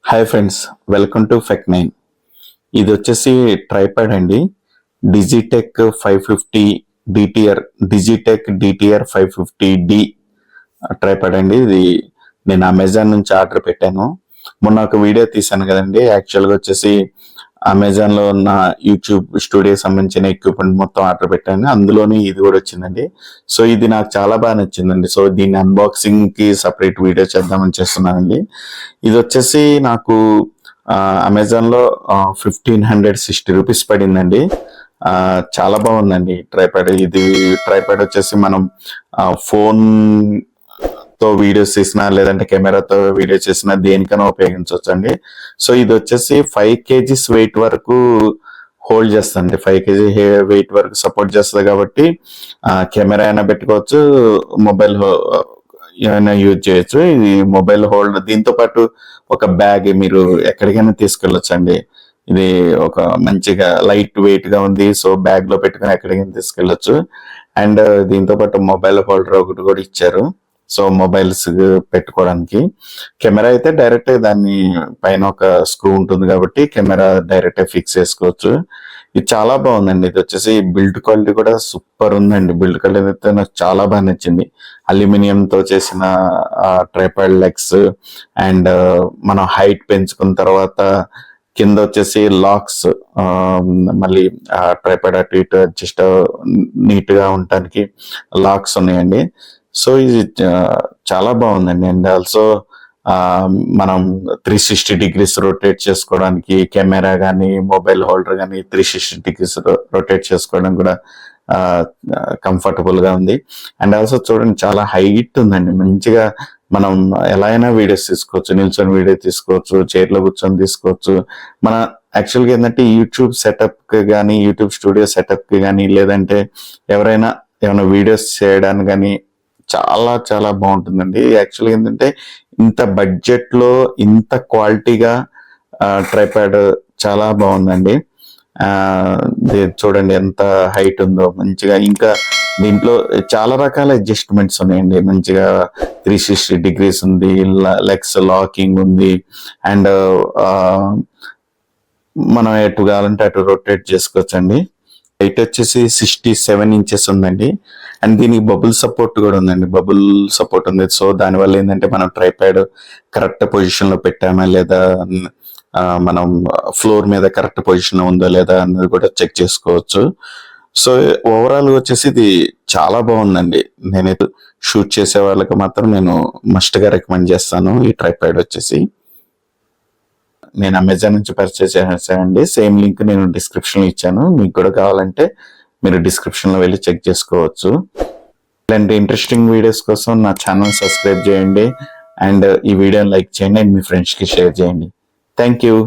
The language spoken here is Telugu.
హాయ్ ఫ్రెండ్స్, వెల్కమ్ టు ఫెక్9. ఇది వచ్చేసి ట్రైపాడ్ అండి. Digitek 550 DTR, Digitek DTR 550D tripod అండి. ఇది నేను అమెజాన్ నుంచి ఆర్డర్ పెట్టాను. మొన్న ఒక వీడియో తీశాను కదండి. యాక్చువల్గా వచ్చేసి అమెజాన్ లో ఉన్న యూట్యూబ్ స్టూడియో సంబంధించిన ఎక్విప్మెంట్ మొత్తం ఆర్డర్ పెట్టాను. అందులోని ఇది కూడా వచ్చిందండి. సో ఇది నాకు చాలా బాగా నచ్చిందండి. సో దీన్ని అన్బాక్సింగ్ కి సపరేట్ వీడియో చేద్దామని చేస్తున్నానండి. ఇది వచ్చేసి నాకు అమెజాన్ లో 1560 రూపీస్ పడిందండి. చాలా బాగుందండి ట్రైపాడ్. ఇది ట్రైపాడ్ వచ్చేసి మనం ఫోన్ తో వీడియోస్ చేసినా లేదంటే కెమెరాతో వీడియో చేసినా దేనికైనా ఉపయోగించవచ్చు అండి. సో ఇది వచ్చేసి 5 kgs వెయిట్ వరకు హోల్డ్ చేస్తుంది. 5 kg వెయిట్ వరకు సపోర్ట్ చేస్తుంది కాబట్టి కెమెరా అయినా పెట్టుకోవచ్చు, మొబైల్ ఏమైనా యూజ్ చేయొచ్చు. ఇది మొబైల్ హోల్డ్, దీంతో పాటు ఒక బ్యాగ్ మీరు ఎక్కడికైనా తీసుకెళ్ళొచ్చు అండి. ఇది ఒక మంచిగా లైట్ వెయిట్ గా ఉంది. సో బ్యాగ్ లో పెట్టుకుని ఎక్కడికైనా తీసుకెళ్ళొచ్చు. అండ్ దీంతో పాటు మొబైల్ హోల్డర్ ఒకటి కూడా ఇచ్చారు. సో మొబైల్స్ పెట్టుకోవడానికి. కెమెరా అయితే డైరెక్ట్ దాన్ని పైన ఒక స్క్రూ ఉంటుంది కాబట్టి కెమెరా డైరెక్ట్ ఫిక్స్ చేసుకోవచ్చు. ఇది చాలా బాగుందండి. ఇది వచ్చేసి బిల్డ్ క్వాలిటీ కూడా సూపర్ ఉందండి. బిల్డ్ క్వాలిటీ అయితే నాకు చాలా బాగా నచ్చింది. అల్యూమినియం తో చేసిన ట్రైపాడ్ లెగ్స్ అండ్ మనం హైట్ పెంచుకున్న తర్వాత కింద వచ్చేసి లాక్స్, మళ్ళీ ట్రైపాడ్ అటు ఇటు అడ్జస్ట్ నీట్ గా ఉండటానికి లాక్స్ ఉన్నాయండి. సో ఇది చాలా బాగుందండి. అండ్ ఆల్సో మనం 360 degrees రొటేట్ చేసుకోవడానికి కెమెరా కానీ మొబైల్ హోల్డర్ కానీ 360 degrees రొటేట్ చేసుకోవడానికి కూడా కంఫర్టబుల్ గా ఉంది. అండ్ ఆల్సో చూడండి, చాలా హైట్ ఉందండి. మంచిగా మనం ఎలా అయినా వీడియోస్ తీసుకోవచ్చు, నిల్చొని వీడియో తీసుకోవచ్చు, చైర్ లో కూర్చొని తీసుకోవచ్చు. మన యాక్చువల్గా ఏంటంటే యూట్యూబ్ సెటప్ కి కానీ, యూట్యూబ్ స్టూడియో సెటప్ కి కానీ, లేదంటే ఎవరైనా ఏమైనా వీడియోస్ చేయడానికి కానీ చాలా చాలా బాగుంటుందండి. యాక్చువల్గా ఏంటంటే ఇంత బడ్జెట్ లో ఇంత క్వాలిటీగా ట్రైపాడ్ చాలా బాగుందండి. చూడండి ఎంత హైట్ ఉందో మంచిగా. ఇంకా దీంట్లో చాలా రకాల అడ్జస్ట్మెంట్స్ ఉన్నాయండి. మంచిగా 360 degrees ఉంది, లెగ్స్ లాకింగ్ ఉంది, అండ్ మనం ఎటు కావాలంటే అటు రొటేట్ చేసుకోవచ్చండి. హైట్ వచ్చేసి 67 inches ఉందండి. అండ్ దీనికి బబుల్ సపోర్ట్ కూడా ఉందండి. బబుల్ సపోర్ట్ ఉంది. సో దానివల్ల ఏంటంటే మనం ట్రైపాడ్ కరెక్ట్ పొజిషన్ లో పెట్టామా లేదా, మనం ఫ్లోర్ మీద కరెక్ట్ పొజిషన్ లో ఉందో లేదా అన్నది కూడా చెక్ చేసుకోవచ్చు. సో ఓవరాల్ వచ్చేసి ఇది చాలా బాగుందండి. నేనైతే షూట్ చేసే వాళ్ళకి మాత్రం నేను మస్ట్ గా రికమెండ్ చేస్తాను ఈ ట్రైపాడ్ వచ్చేసి. నేను అమెజాన్ నుంచి పర్చేస్ చేశానండి. సేమ్ లింక్ నేను డిస్క్రిప్షన్ లో ఇచ్చాను. మీకు కూడా కావాలంటే మీరు డిస్క్రిప్షన్ లో వెళ్ళి చెక్ చేసుకోవచ్చు. ఇలాంటి ఇంట్రెస్టింగ్ వీడియోస్ కోసం నా ఛానల్ సబ్స్క్రైబ్ చేయండి. అండ్ ఈ వీడియోని లైక్ చేయండి అండ్ మీ ఫ్రెండ్స్ కి షేర్ చేయండి. Thank you.